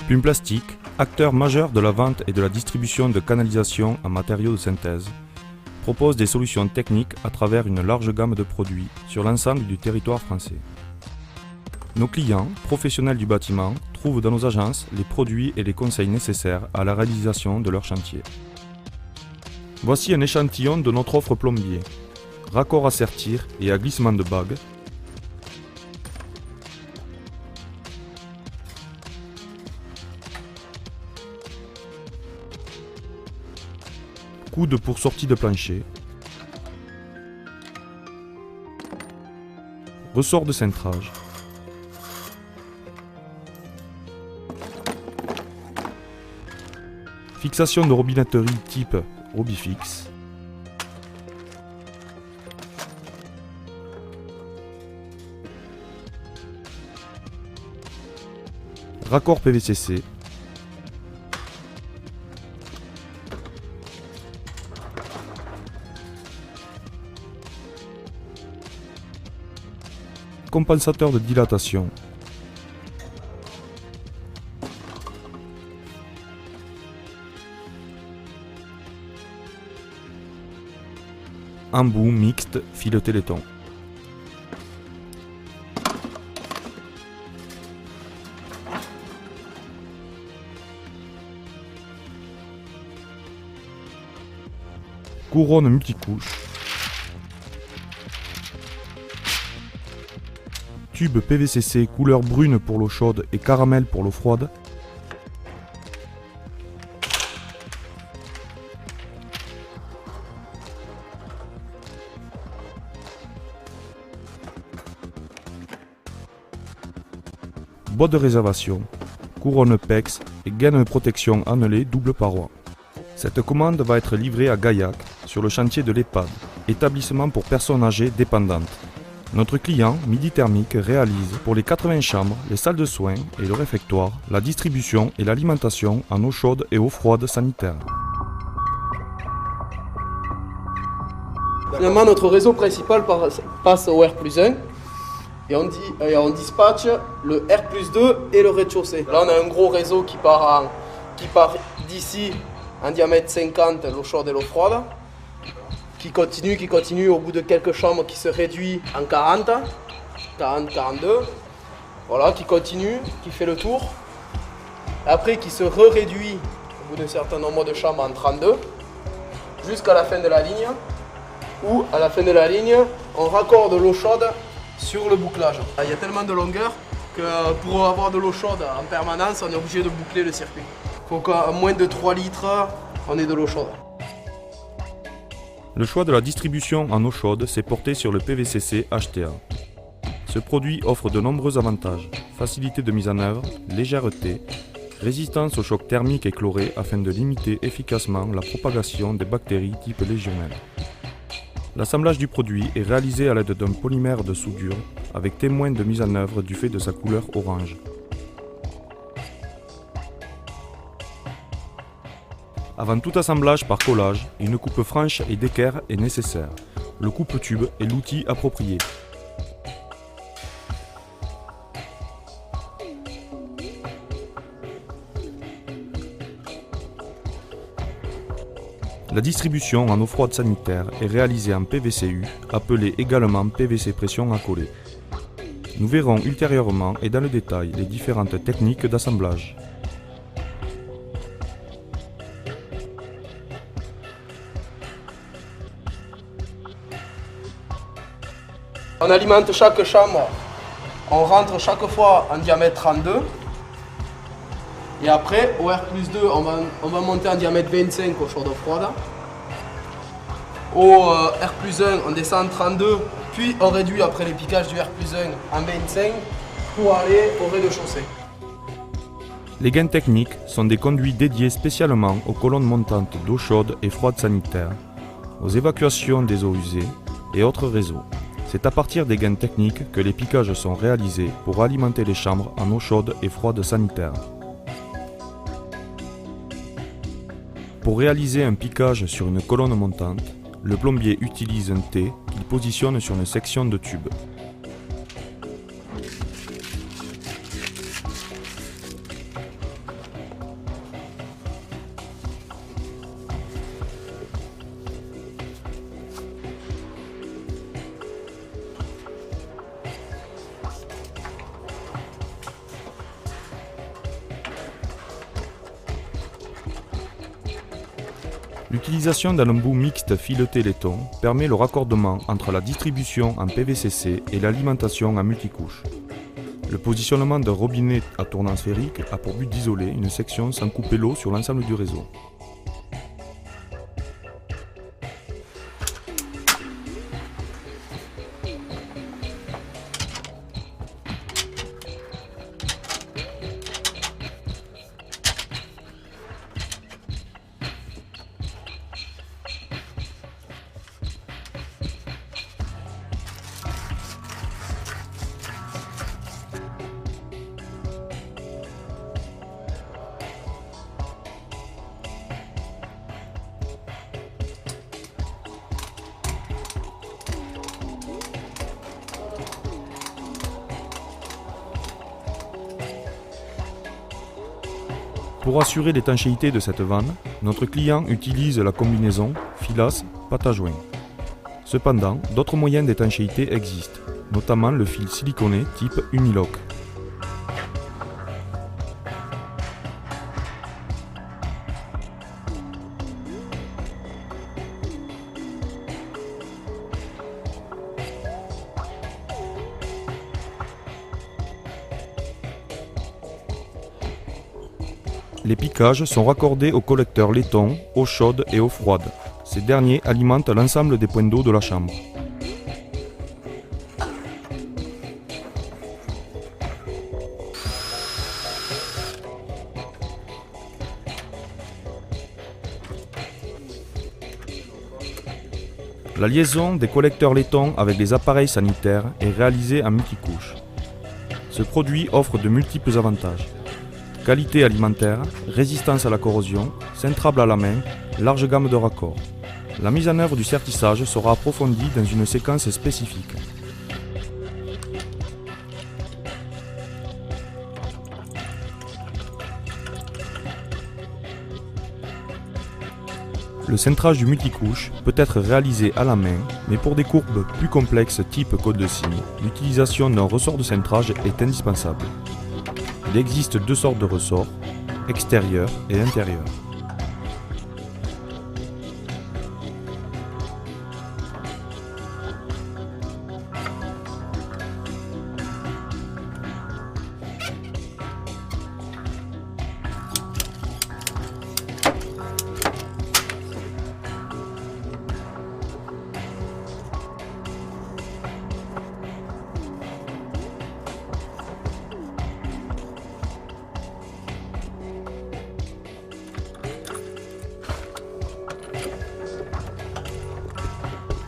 Plume Plastique, acteur majeur de la vente et de la distribution de canalisation en matériaux de synthèse, propose des solutions techniques à travers une large gamme de produits sur l'ensemble du territoire français. Nos clients, professionnels du bâtiment, trouvent dans nos agences les produits et les conseils nécessaires à la réalisation de leur chantier. Voici un échantillon de notre offre plombier. Raccord à sertir et à glissement de bague. Coude pour sortie de plancher. Ressort de cintrage. Fixation de robinetterie type Robifix. Raccord PVCC. Compensateur de dilatation. Embout mixte fileté laiton. Couronne multicouche. Tube PVCC couleur brune pour l'eau chaude et caramel pour l'eau froide. Boîte de réservation, couronne PEX et gaine de protection annelée double paroi. Cette commande va être livrée à Gaillac, sur le chantier de l'EHPAD, établissement pour personnes âgées dépendantes. Notre client, Midi Thermique, réalise pour les 80 chambres, les salles de soins et le réfectoire, la distribution et l'alimentation en eau chaude et eau froide sanitaire. Finalement, notre réseau principal passe au R+1 et on dispatche le R+2 et le rez-de-chaussée. Là, on a un gros réseau qui part d'ici en diamètre 50, l'eau chaude et l'eau froide, qui continue au bout de quelques chambres qui se réduit en 40, 42, voilà, qui continue, qui fait le tour, après qui se réduit au bout d'un certain nombre de chambres en 32, jusqu'à la fin de la ligne, où à la fin de la ligne, on raccorde l'eau chaude sur le bouclage. Il y a tellement de longueur que pour avoir de l'eau chaude en permanence, on est obligé de boucler le circuit. Il faut qu'à moins de 3 litres, on ait de l'eau chaude. Le choix de la distribution en eau chaude s'est porté sur le PVCC HTA. Ce produit offre de nombreux avantages, facilité de mise en œuvre, légèreté, résistance aux chocs thermiques et chlorés afin de limiter efficacement la propagation des bactéries type légionnelle. L'assemblage du produit est réalisé à l'aide d'un polymère de soudure avec témoin de mise en œuvre du fait de sa couleur orange. Avant tout assemblage par collage, une coupe franche et d'équerre est nécessaire. Le coupe-tube est l'outil approprié. La distribution en eau froide sanitaire est réalisée en PVCU, appelé également PVC pression à coller. Nous verrons ultérieurement et dans le détail les différentes techniques d'assemblage. On alimente chaque chambre, on rentre chaque fois en diamètre 32. Et après, au R+2, on va monter en diamètre 25 au chaude froide. Au R+1, on descend en 32, puis on réduit après les piquages du R+1 en 25 pour aller au rez-de-chaussée. Les gaines techniques sont des conduits dédiés spécialement aux colonnes montantes d'eau chaude et froide sanitaire, aux évacuations des eaux usées et autres réseaux. C'est à partir des gaines techniques que les piquages sont réalisés pour alimenter les chambres en eau chaude et froide sanitaire. Pour réaliser un piquage sur une colonne montante, le plombier utilise un T qu'il positionne sur une section de tube. L'utilisation d'un embout mixte fileté laiton permet le raccordement entre la distribution en PVCC et l'alimentation en multicouche. Le positionnement d'un robinet à tournant sphérique a pour but d'isoler une section sans couper l'eau sur l'ensemble du réseau. Pour assurer l'étanchéité de cette vanne, notre client utilise la combinaison filasse-pâte à joint. Cependant, d'autres moyens d'étanchéité existent, notamment le fil siliconé type Unilock. Les piquages sont raccordés aux collecteurs laiton, eau chaude et eau froide. Ces derniers alimentent l'ensemble des points d'eau de la chambre. La liaison des collecteurs laiton avec les appareils sanitaires est réalisée en multicouche. Ce produit offre de multiples avantages. Qualité alimentaire, résistance à la corrosion, cintrable à la main, large gamme de raccords. La mise en œuvre du sertissage sera approfondie dans une séquence spécifique. Le cintrage du multicouche peut être réalisé à la main, mais pour des courbes plus complexes type code de cygne, l'utilisation d'un ressort de cintrage est indispensable. Il existe deux sortes de ressorts, extérieur et intérieur.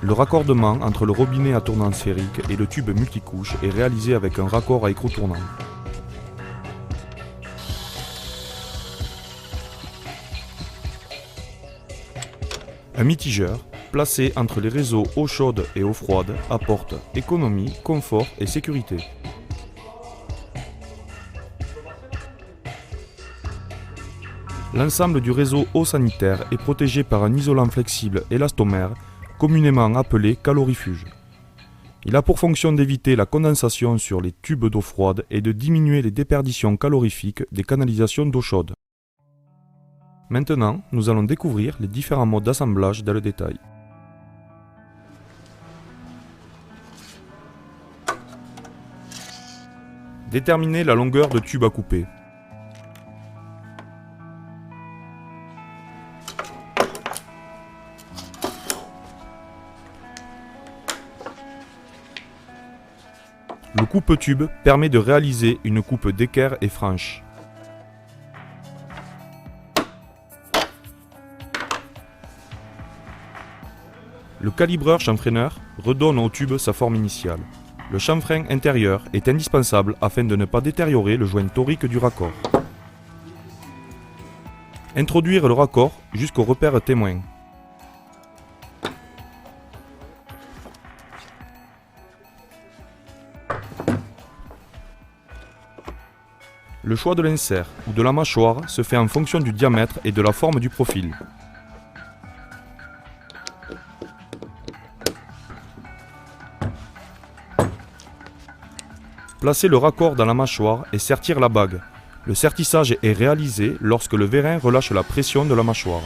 Le raccordement entre le robinet à tournant sphérique et le tube multicouche est réalisé avec un raccord à écrou tournant. Un mitigeur, placé entre les réseaux eau chaude et eau froide, apporte économie, confort et sécurité. L'ensemble du réseau eau sanitaire est protégé par un isolant flexible élastomère, communément appelé calorifuge. Il a pour fonction d'éviter la condensation sur les tubes d'eau froide et de diminuer les déperditions calorifiques des canalisations d'eau chaude. Maintenant, nous allons découvrir les différents modes d'assemblage dans le détail. Déterminer la longueur de tube à couper. Le coupe-tube permet de réaliser une coupe d'équerre et franche. Le calibreur chanfreineur redonne au tube sa forme initiale. Le chanfrein intérieur est indispensable afin de ne pas détériorer le joint torique du raccord. Introduire le raccord jusqu'au repère témoin. Le choix de l'insert ou de la mâchoire se fait en fonction du diamètre et de la forme du profil. Placez le raccord dans la mâchoire et sertir la bague. Le sertissage est réalisé lorsque le vérin relâche la pression de la mâchoire.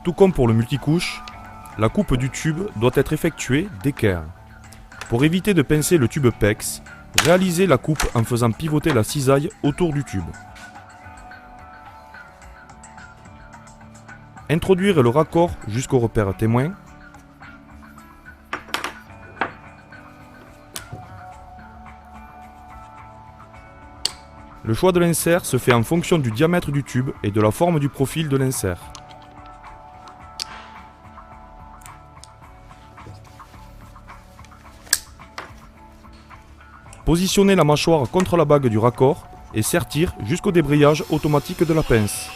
Tout comme pour le multicouche, la coupe du tube doit être effectuée d'équerre. Pour éviter de pincer le tube PEX, réalisez la coupe en faisant pivoter la cisaille autour du tube. Introduire le raccord jusqu'au repère témoin. Le choix de l'insert se fait en fonction du diamètre du tube et de la forme du profil de l'insert. Positionnez la mâchoire contre la bague du raccord et sertir jusqu'au débrayage automatique de la pince.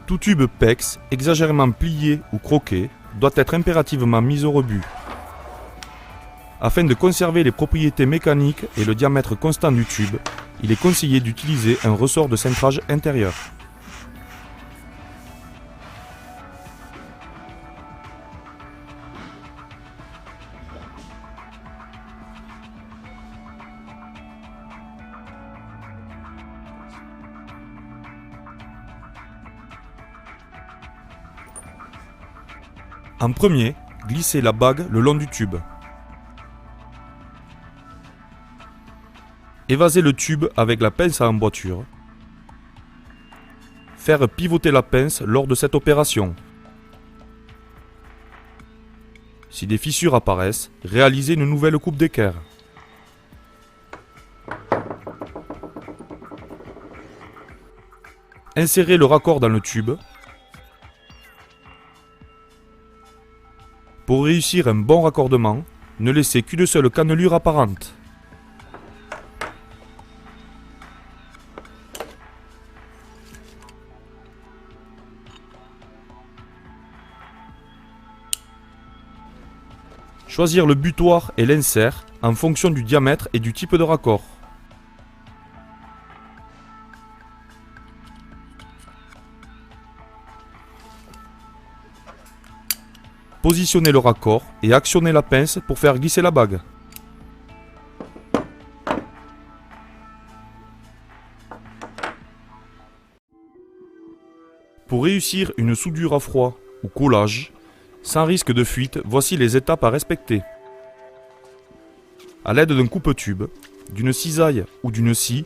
Tout tube PEX exagérément plié ou croqué doit être impérativement mis au rebut. Afin de conserver les propriétés mécaniques et le diamètre constant du tube, il est conseillé d'utiliser un ressort de cintrage intérieur. En premier, glissez la bague le long du tube. Évasez le tube avec la pince à emboîture. Faire pivoter la pince lors de cette opération. Si des fissures apparaissent, réalisez une nouvelle coupe d'équerre. Insérez le raccord dans le tube. Pour réussir un bon raccordement, ne laissez qu'une seule cannelure apparente. Choisir le butoir et l'insert en fonction du diamètre et du type de raccord. Positionnez le raccord et actionnez la pince pour faire glisser la bague. Pour réussir une soudure à froid ou collage, sans risque de fuite, voici les étapes à respecter. A l'aide d'un coupe-tube, d'une cisaille ou d'une scie,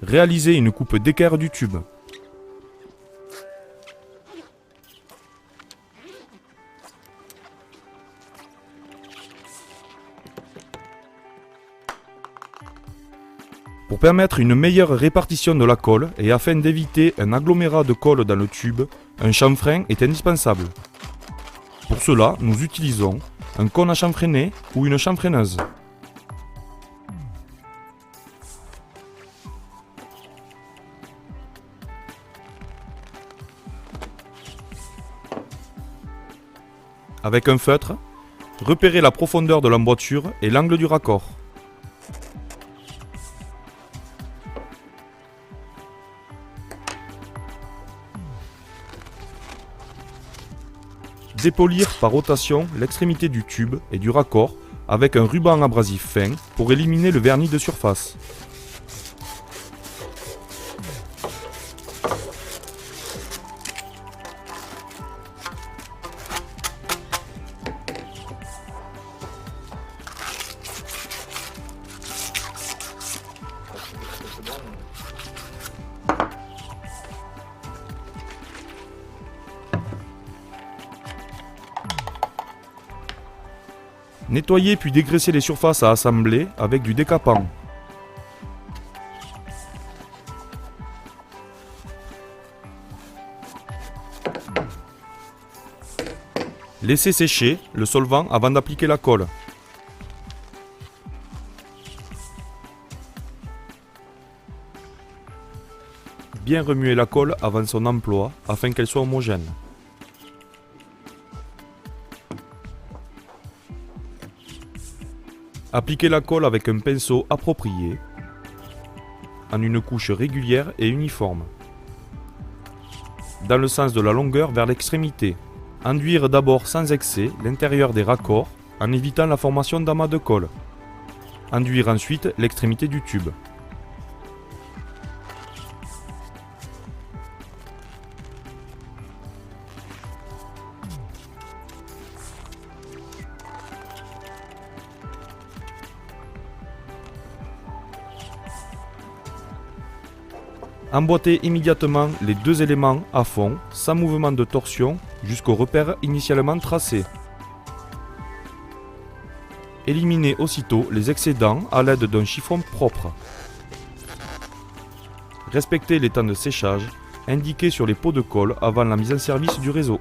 réalisez une coupe d'équerre du tube. Pour permettre une meilleure répartition de la colle et afin d'éviter un agglomérat de colle dans le tube, un chanfrein est indispensable. Pour cela, nous utilisons un cône à chanfreiner ou une chanfreineuse. Avec un feutre, repérez la profondeur de l'emboîture et l'angle du raccord. Dépolir par rotation l'extrémité du tube et du raccord avec un ruban abrasif fin pour éliminer le vernis de surface. Nettoyez puis dégraissez les surfaces à assembler avec du décapant. Laissez sécher le solvant avant d'appliquer la colle. Bien remuer la colle avant son emploi afin qu'elle soit homogène. Appliquez la colle avec un pinceau approprié. en une couche régulière et uniforme. Dans le sens de la longueur vers l'extrémité. Enduire d'abord sans excès l'intérieur des raccords en évitant la formation d'amas de colle. Enduire ensuite l'extrémité du tube. Emboîter immédiatement les deux éléments à fond, sans mouvement de torsion, jusqu'au repère initialement tracé. Éliminer aussitôt les excédents à l'aide d'un chiffon propre. Respecter les temps de séchage indiqués sur les pots de colle avant la mise en service du réseau.